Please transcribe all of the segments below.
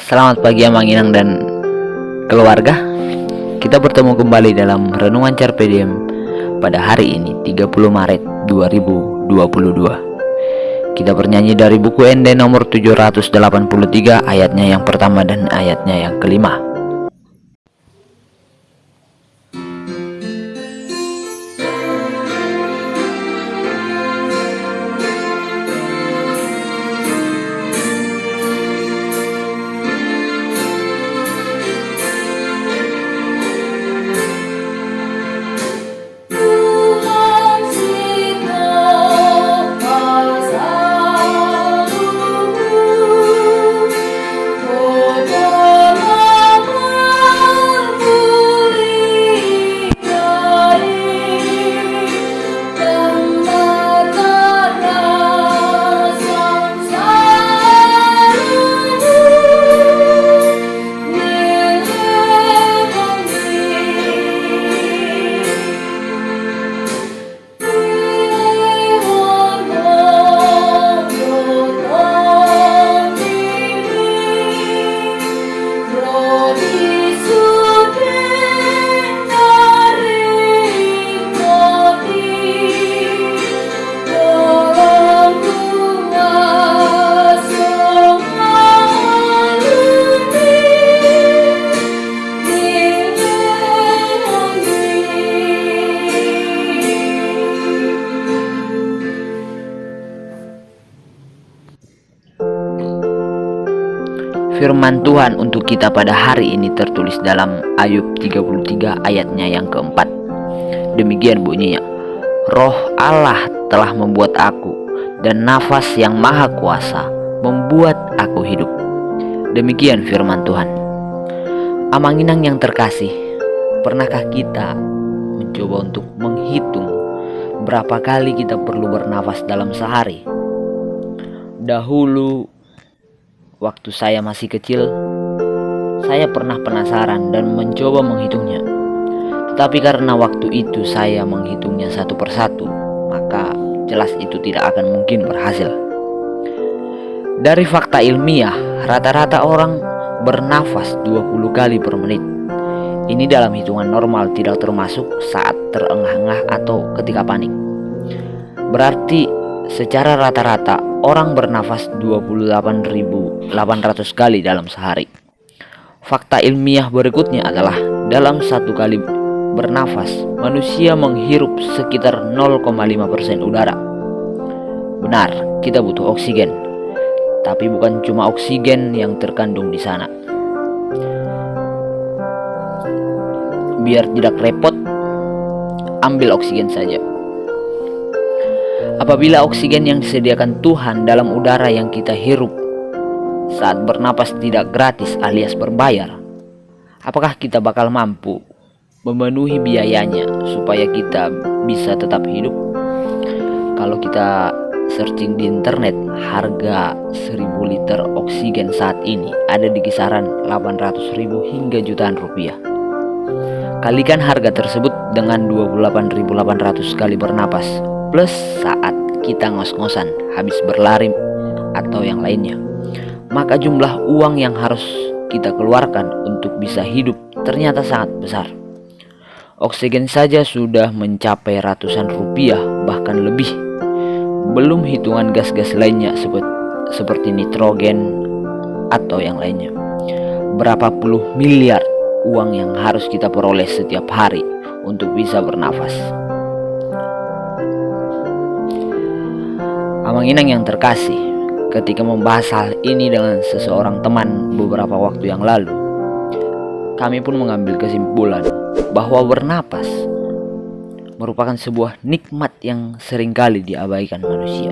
Selamat pagi Amang Inang dan keluarga. Kita bertemu kembali dalam Renungan Carpe Diem pada hari ini 30 Maret 2022. Kita bernyanyi dari buku ND nomor 783 ayatnya yang pertama dan ayatnya yang kelima. Firman Tuhan untuk kita pada hari ini tertulis dalam Ayub 33 ayatnya yang keempat. Demikian bunyinya, Roh Allah telah membuat aku, dan nafas yang maha kuasa membuat aku hidup. Demikian firman Tuhan. Amang Inang yang terkasih, pernahkah kita mencoba untuk menghitung berapa kali kita perlu bernafas dalam sehari? Dahulu waktu saya masih kecil, saya pernah penasaran dan mencoba menghitungnya. Tetapi karena waktu itu saya menghitungnya satu persatu, maka jelas itu tidak akan mungkin berhasil. Dari fakta ilmiah, rata-rata orang bernafas 20 kali per menit. Ini dalam hitungan normal, tidak termasuk saat terengah-engah atau ketika panik. Berarti secara rata-rata orang bernafas 28.800 kali dalam sehari. Fakta ilmiah berikutnya adalah dalam satu kali bernafas, manusia menghirup sekitar 0,5% udara. Benar, kita butuh oksigen, tapi bukan cuma oksigen yang terkandung di sana. Biar tidak repot, ambil oksigen saja. Apabila oksigen yang disediakan Tuhan dalam udara yang kita hirup saat bernapas tidak gratis alias berbayar, apakah kita bakal mampu memenuhi biayanya supaya kita bisa tetap hidup? Kalau kita searching di internet, harga 1000 liter oksigen saat ini ada di kisaran 800.000 hingga jutaan rupiah. Kalikan harga tersebut dengan 28.800 kali bernapas plus saat kita ngos-ngosan habis berlari atau yang lainnya, maka jumlah uang yang harus kita keluarkan untuk bisa hidup ternyata sangat besar. Oksigen saja sudah mencapai ratusan rupiah, bahkan lebih. Belum hitungan gas-gas lainnya seperti nitrogen atau yang lainnya. Berapa puluh miliar uang yang harus kita peroleh setiap hari untuk bisa bernafas. Amang Inang yang terkasih, ketika membahas hal ini dengan seseorang teman beberapa waktu yang lalu, kami pun mengambil kesimpulan bahwa bernapas merupakan sebuah nikmat yang seringkali diabaikan manusia.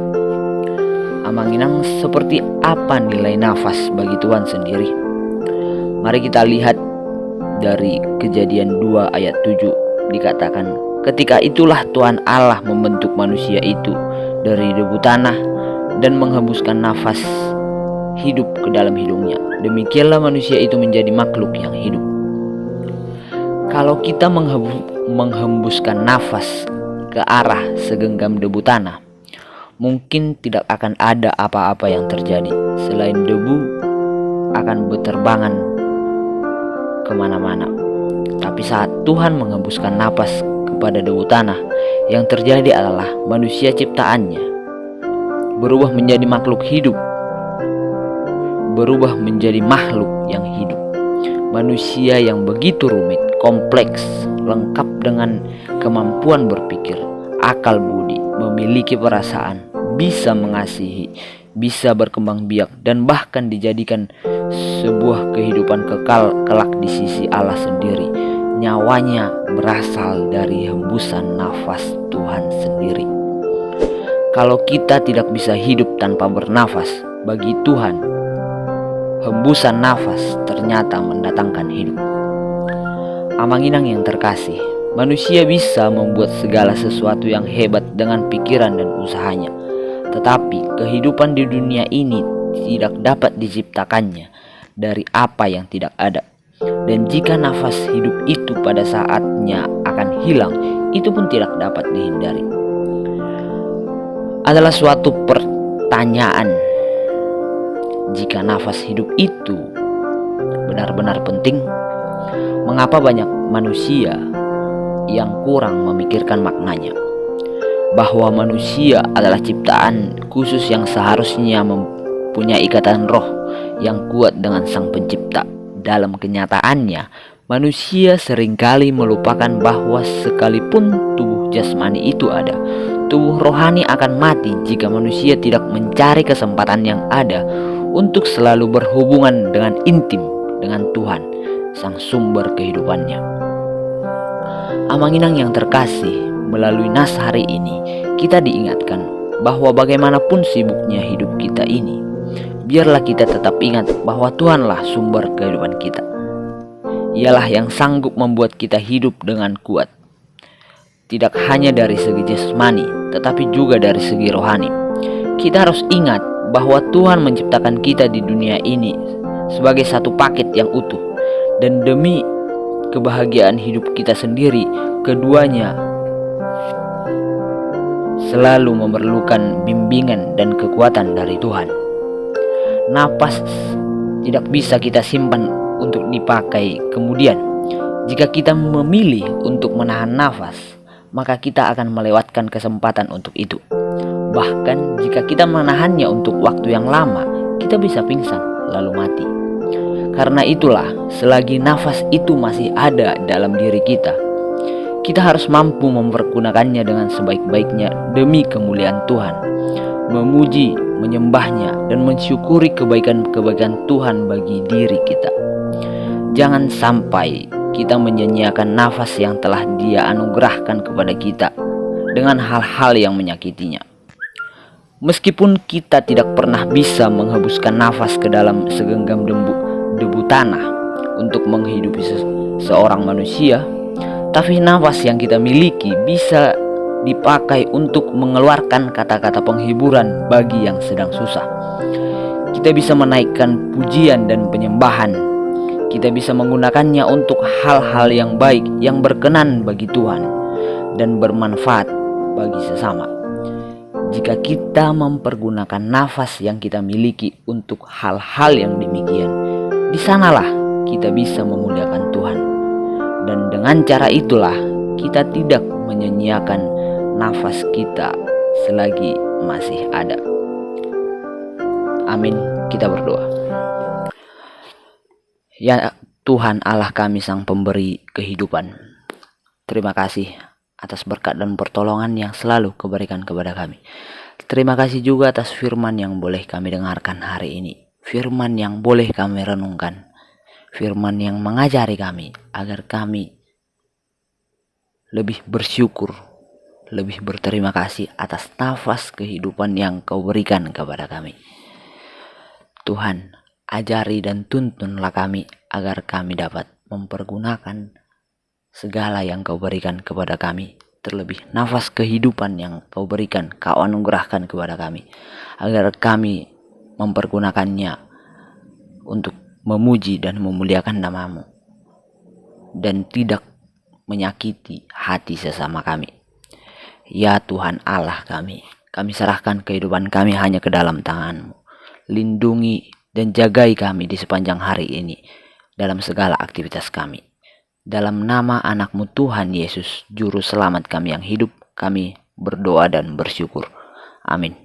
Amang Inang, seperti apa nilai nafas bagi Tuhan sendiri? Mari kita lihat dari Kejadian 2 ayat 7, dikatakan, ketika itulah Tuhan Allah membentuk manusia itu dari debu tanah dan menghembuskan nafas hidup ke dalam hidungnya. Demikianlah manusia itu menjadi makhluk yang hidup. Kalau kita menghembuskan nafas ke arah segenggam debu tanah, mungkin tidak akan ada apa-apa yang terjadi selain debu akan berterbangan kemana-mana. Tapi saat Tuhan menghembuskan napas kepada debu tanah, yang terjadi adalah manusia ciptaannya berubah menjadi makhluk hidup, berubah menjadi makhluk yang hidup. Manusia yang begitu rumit, kompleks, lengkap dengan kemampuan berpikir, akal budi, memiliki perasaan, bisa mengasihi, bisa berkembang biak, dan bahkan dijadikan sebuah kehidupan kekal kelak di sisi Allah sendiri. Nyawanya berasal dari hembusan nafas Tuhan sendiri. Kalau kita tidak bisa hidup tanpa bernafas, bagi Tuhan hembusan nafas ternyata mendatangkan hidup. Amanginang yang terkasih, manusia bisa membuat segala sesuatu yang hebat dengan pikiran dan usahanya. Tetapi kehidupan di dunia ini tidak dapat diciptakannya dari apa yang tidak ada. Dan jika nafas hidup itu pada saatnya akan hilang, itu pun tidak dapat dihindari. Adalah suatu pertanyaan, jika nafas hidup itu benar-benar penting, mengapa banyak manusia yang kurang memikirkan maknanya? Bahwa manusia adalah ciptaan khusus yang seharusnya mempunyai ikatan roh yang kuat dengan Sang Pencipta. Dalam kenyataannya, manusia seringkali melupakan bahwa sekalipun tubuh jasmani itu ada, tubuh rohani akan mati jika manusia tidak mencari kesempatan yang ada untuk selalu berhubungan dengan intim dengan Tuhan, Sang sumber kehidupannya. Amanginang yang terkasih, melalui nas hari ini kita diingatkan bahwa bagaimanapun sibuknya hidup kita ini, biarlah kita tetap ingat bahwa Tuhanlah sumber kehidupan kita. Ialah yang sanggup membuat kita hidup dengan kuat, tidak hanya dari segi jasmani, tetapi juga dari segi rohani. Kita harus ingat bahwa Tuhan menciptakan kita di dunia ini sebagai satu paket yang utuh, dan demi kebahagiaan hidup kita sendiri, keduanya selalu memerlukan bimbingan dan kekuatan dari Tuhan. Napas tidak bisa kita simpan untuk dipakai kemudian. Jika kita memilih untuk menahan nafas, maka kita akan melewatkan kesempatan untuk itu. Bahkan jika kita menahannya untuk waktu yang lama, kita bisa pingsan lalu mati. Karena itulah, selagi nafas itu masih ada dalam diri kita, kita harus mampu mempergunakannya dengan sebaik-baiknya demi kemuliaan Tuhan, memuji, menyembahnya, dan mensyukuri kebaikan-kebaikan Tuhan bagi diri kita. Jangan sampai kita menyia-nyiakan nafas yang telah Dia anugerahkan kepada kita dengan hal-hal yang menyakitinya. Meskipun kita tidak pernah bisa menghembuskan nafas ke dalam segenggam debu tanah untuk menghidupi seorang manusia, tapi nafas yang kita miliki bisa dipakai untuk mengeluarkan kata-kata penghiburan bagi yang sedang susah. Kita bisa menaikkan pujian dan penyembahan. Kita bisa menggunakannya untuk hal-hal yang baik, yang berkenan bagi Tuhan dan bermanfaat bagi sesama. Jika kita mempergunakan nafas yang kita miliki untuk hal-hal yang demikian, di sanalah kita bisa memuliakan Tuhan. Dan dengan cara itulah kita tidak menyia-nyiakan nafas kita selagi masih ada. Amin. Kita berdoa. Ya Tuhan Allah kami, Sang Pemberi kehidupan, terima kasih atas berkat dan pertolongan yang selalu Kau berikan kepada kami. Terima kasih juga atas firman yang boleh kami dengarkan hari ini, firman yang boleh kami renungkan, firman yang mengajari kami agar kami lebih bersyukur, lebih berterima kasih atas nafas kehidupan yang Kau berikan kepada kami. Tuhan, ajari dan tuntunlah kami agar kami dapat mempergunakan segala yang Kau berikan kepada kami, terlebih nafas kehidupan yang Kau berikan, Kau anugerahkan kepada kami, agar kami mempergunakannya untuk memuji dan memuliakan nama-Mu, dan tidak menyakiti hati sesama kami. Ya Tuhan Allah kami serahkan kehidupan kami hanya ke dalam tangan-Mu. Lindungi dan jagai kami di sepanjang hari ini dalam segala aktivitas kami. Dalam nama anak-Mu Tuhan Yesus, Juru Selamat kami yang hidup, kami berdoa dan bersyukur. Amin.